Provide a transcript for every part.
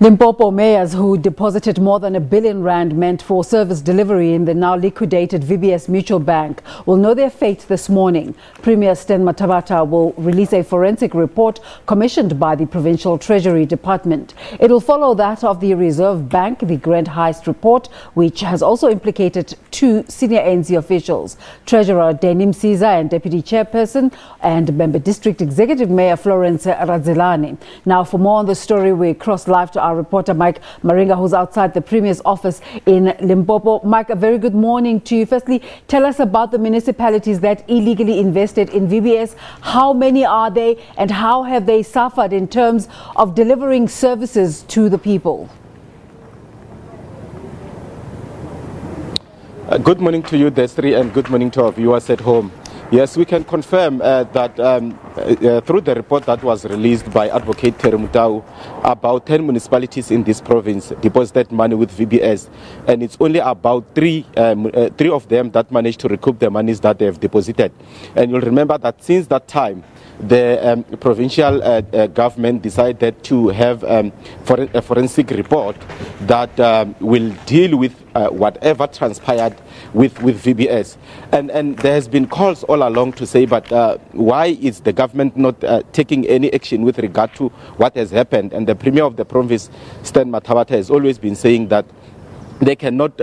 Limpopo mayors who deposited more than R1 billion meant for service delivery in the now liquidated VBS Mutual Bank will know their fate this morning. Premier Stan Matha-batha will release a forensic report commissioned by the provincial Treasury Department. It will follow that of the Reserve Bank, the Grand Heist report, which has also implicated two senior ANC officials, Treasurer Danny Msiza and Deputy Chairperson, and Bhembe District Executive Mayor Florence Radzilani. Now, for more on the story, we cross live to our reporter Mike Maringa, who's outside the Premier's office in Limpopo. Mike, a very good morning to you. Firstly, tell us about the municipalities that illegally invested in VBS. How many are they and how have they suffered in terms of delivering services to the people? Good morning to you, Desri, and good morning to our viewers at home. Yes, we can confirm that through the report that was released by Advocate Terry Mutau, about 10 municipalities in this province deposited money with VBS, and it's only about three of them that managed to recoup the monies that they have deposited. And you'll remember that since that time, the provincial government decided to have a forensic report that will deal with whatever transpired with VBS. And there has been calls all along to say, but why is the government not taking any action with regard to what has happened? And the Premier of the province, Stan Matha-batha, has always been saying that they cannot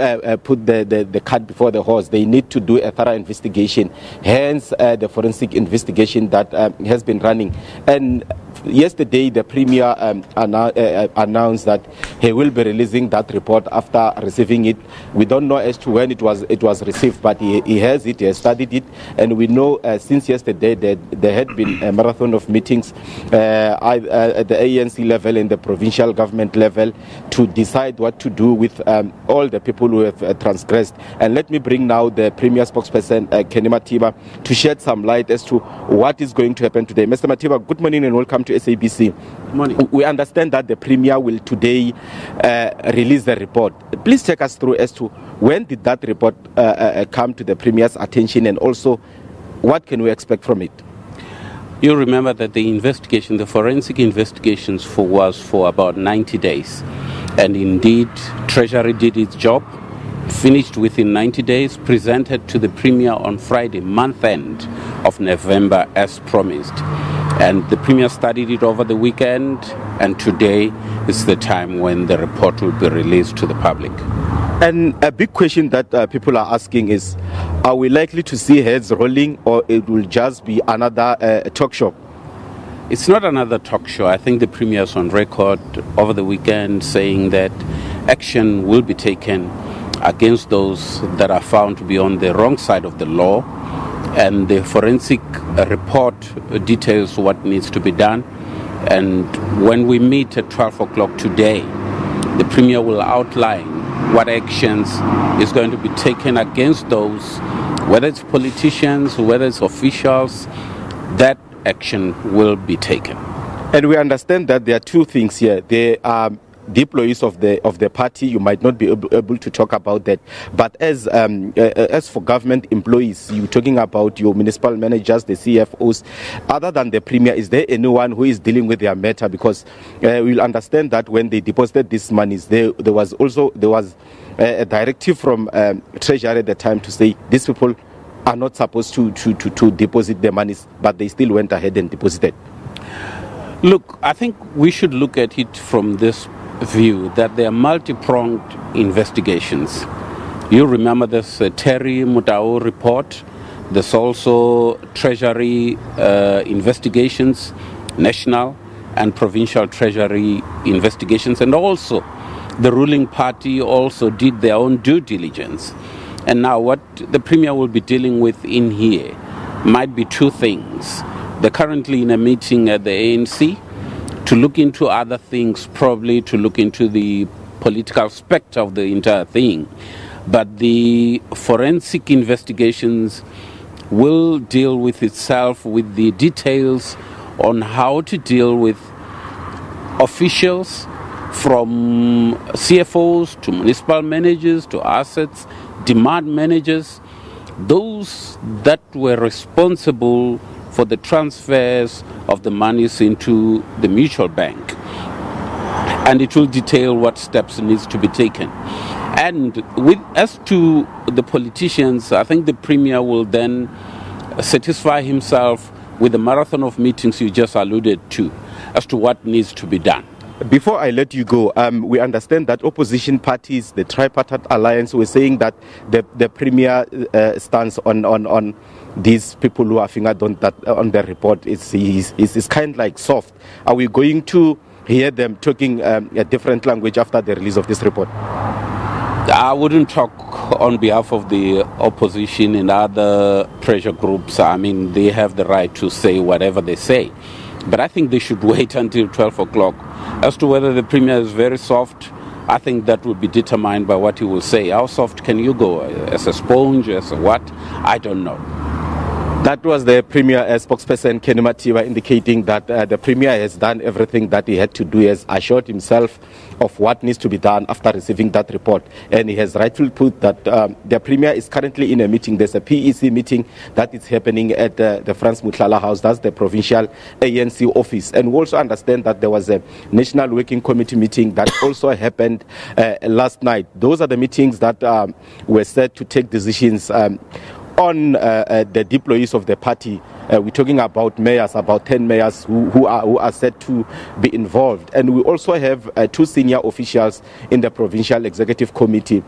put the cart before the horse. They need to do a thorough investigation, hence the forensic investigation that has been running. And yesterday, the Premier announced that he will be releasing that report after receiving it. We don't know as to when it was received, but he has it, he has studied it, and we know since yesterday that there had been a marathon of meetings at the ANC level and the provincial government level to decide what to do with all the people who have transgressed. And let me bring now the Premier spokesperson, Kenny Matiba, to shed some light as to what is going to happen today. Mr. Matiba, good morning and welcome to SABC. Good morning. We understand that the Premier will today release the report. Please take us through as to when did that report come to the Premier's attention, and also what can we expect from it? You remember that the investigation, the forensic investigations was for about 90 days. And indeed, Treasury did its job, finished within 90 days, presented to the Premier on Friday, month end of November as promised. And the Premier studied it over the weekend, and today is the time when the report will be released to the public. And a big question that people are asking is, are we likely to see heads rolling, or it will just be another talk show? It's not another talk show. I think the Premier is on record over the weekend saying that action will be taken against those that are found to be on the wrong side of the law. And the forensic report details what needs to be done. And when we meet at 12 o'clock today, the Premier will outline what actions is going to be taken against those, whether it's politicians, whether it's officials, that action will be taken. And we understand that there are two things here. There are employees of the party. You might not be able to talk about that, but as for government employees, you're talking about your municipal managers, the CFOs. Other than the Premier, is there anyone who is dealing with their matter? Because we'll understand that when they deposited these monies, there was a directive from Treasury at the time to say these people are not supposed to deposit their monies, but they still went ahead and deposited. Look, I think we should look at it from this view that there are multi-pronged investigations. You remember this Terry Mutau report. There's also Treasury investigations, national and provincial Treasury investigations, and also the ruling party also did their own due diligence. And now what the Premier will be dealing with in here might be two things. They're currently in a meeting at the ANC to look into other things, probably to look into the political spectre of the entire thing. But the forensic investigations will deal with itself with the details on how to deal with officials from CFOs to municipal managers to assets, demand managers, those that were responsible for the transfers of the monies into the mutual bank. and it will detail what steps needs to be taken. And as to the politicians, I think the Premier will then satisfy himself with the marathon of meetings you just alluded to as to what needs to be done. Before I let you go, we understand that opposition parties, the tripartite alliance, were saying that the Premier stance on these people who are fingered on the report is kind of like soft. Are we going to hear them talking a different language after the release of this report? I wouldn't talk on behalf of the opposition and other pressure groups. I mean, they have the right to say whatever they say. But I think they should wait until 12 o'clock. As to whether the Premier is very soft, I think that will be determined by what he will say. How soft can you go? As a sponge, as a what? I don't know. That was the Premier spokesperson, Kenny Matiba, indicating that the Premier has done everything that he had to do, has assured himself of what needs to be done after receiving that report. And he has rightfully put that the Premier is currently in a meeting. There's a PEC meeting that is happening at the Frans Mutlala House. That's the provincial ANC office. And we also understand that there was a National Working Committee meeting that also happened last night. Those are the meetings that were set to take decisions on the deployees of the party. We're talking about mayors, about 10 mayors who are set to be involved. And we also have 2 senior officials in the Provincial Executive Committee.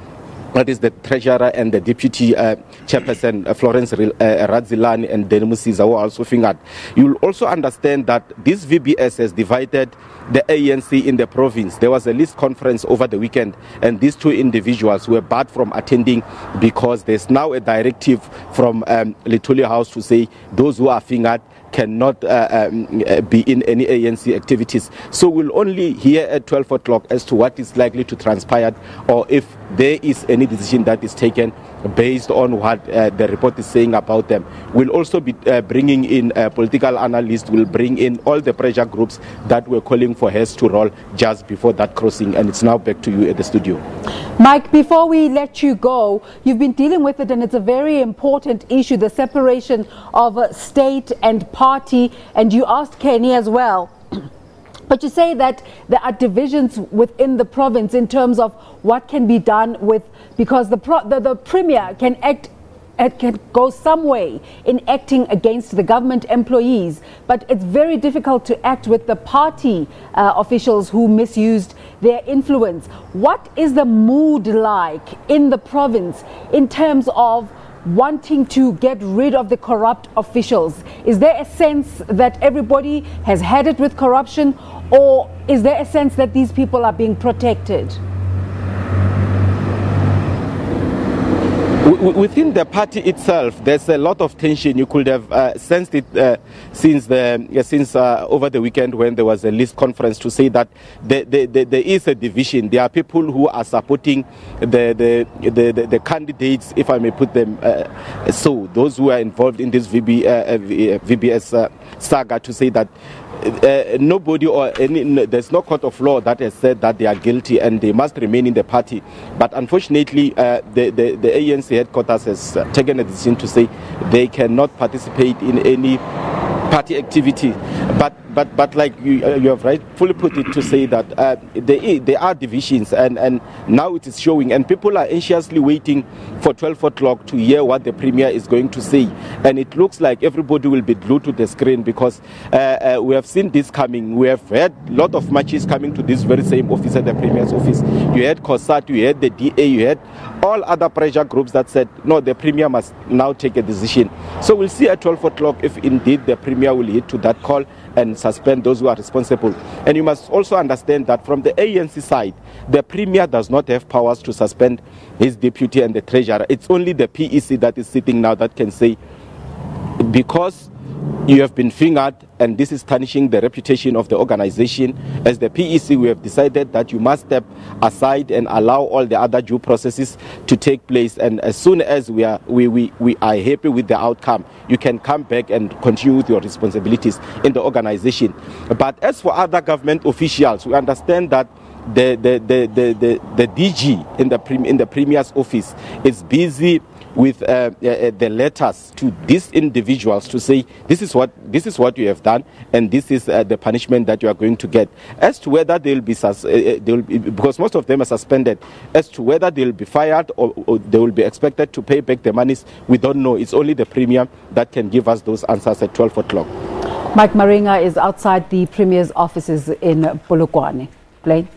That is the Treasurer and the Deputy Chairperson, Florence Radzilani and Danny Msiza, who are also fingered. You will also understand that this VBS has divided the ANC in the province. There was a list conference over the weekend, and these 2 individuals were barred from attending because there's now a directive from Lituli House to say those who are fingered cannot be in any ANC activities. So we'll only hear at 12 o'clock as to what is likely to transpire, or if there is any decision that is taken based on what the report is saying about them. We'll also be bringing in political analysts. We'll bring in all the pressure groups that were calling for heads to roll just before that crossing. And it's now back to you at the studio. Mike, before we let you go, you've been dealing with it, and it's a very important issue, the separation of state and party, and you asked Kenny as well. But you say that there are divisions within the province in terms of what can be done with, because the Premier can act, can go some way in acting against the government employees, but it's very difficult to act with the party officials who misused their influence. What is the mood like in the province in terms of wanting to get rid of the corrupt officials? Is there a sense that everybody has had it with corruption, or is there a sense that these people are being protected? Within the party itself, there's a lot of tension. You could have sensed it since over the weekend, when there was a list conference to say that there is a division. There are people who are supporting the candidates, if I may put them so, those who are involved in this VBS saga, to say that nobody or there's no court of law that has said that they are guilty and they must remain in the party. But unfortunately, the ANC headquarters has taken a decision to say they cannot participate in any party activity. But like you have rightfully put it, to say that there are divisions, and now it is showing, and people are anxiously waiting for 12 o'clock to hear what the Premier is going to say. And it looks like everybody will be glued to the screen, because we have seen this coming. We have had a lot of matches coming to this very same office, at the Premier's office. You had COSAT, you had the DA, you had all other pressure groups that said, no, the Premier must now take a decision. So we'll see at 12 o'clock if indeed the Premier will heed to that call and suspend those who are responsible. And you must also understand that from the ANC side, the Premier does not have powers to suspend his deputy and the treasurer. It's only the PEC that is sitting now that can say, because you have been fingered and this is tarnishing the reputation of the organization, as the PEC, we have decided that you must step aside and allow all the other due processes to take place. And as soon as we are happy with the outcome, you can come back and continue with your responsibilities in the organization. But as for other government officials, we understand that the DG in the Premier's office is busy with the letters to these individuals to say this is what you have done and this is the punishment that you are going to get. As to whether they will be because most of them are suspended, as to whether they will be fired or they will be expected to pay back the monies, we don't know. It's only the Premier that can give us those answers at 12 o'clock. Mike Maringa is outside the Premier's offices in Polokwane. Blaine.